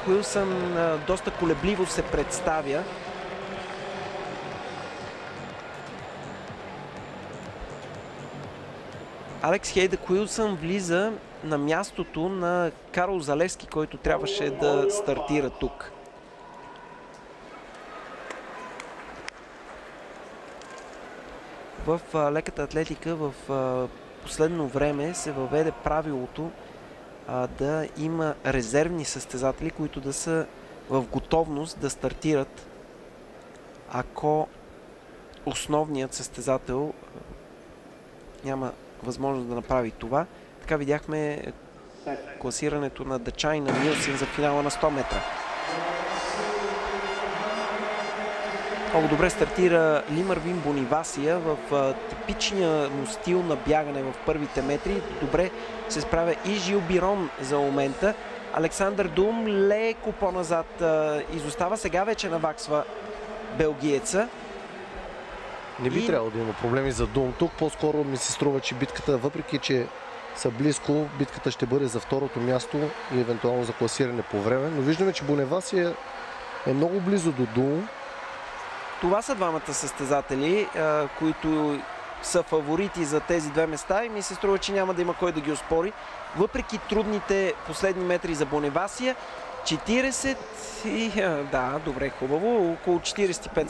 Уилсън доста колебливо се представя. Алекс Хейдък Уилсън влиза на мястото на Карл Залевски, който трябваше да стартира тук. В леката атлетика в последно време се въведе правилото да има резервни състезатели, които да са в готовност да стартират, ако основният състезател няма възможност да направи това. Така видяхме класирането на Дача и на Нилсен за финала на 100 метра. Много добре стартира Лимарвин Бонивасия в типичния му стил на бягане в първите метри. Добре се справя и Жил Бирон за момента. Александър Дум леко по-назад изостава. Сега вече наваксва белгиеца. Не би трябвало да има проблеми за Дум тук. По-скоро ми се струва, че битката, въпреки че са близко, битката ще бъде за второто място и евентуално за класиране по време. Но виждаме, че Бонивасия е много близо до Дум. Това са двамата състезатели, които са фаворити за тези две места и ми се струва, че няма да има кой да ги оспори. Въпреки трудните последни метри за Бонивасия, 40 и... да, добре, хубаво, около 45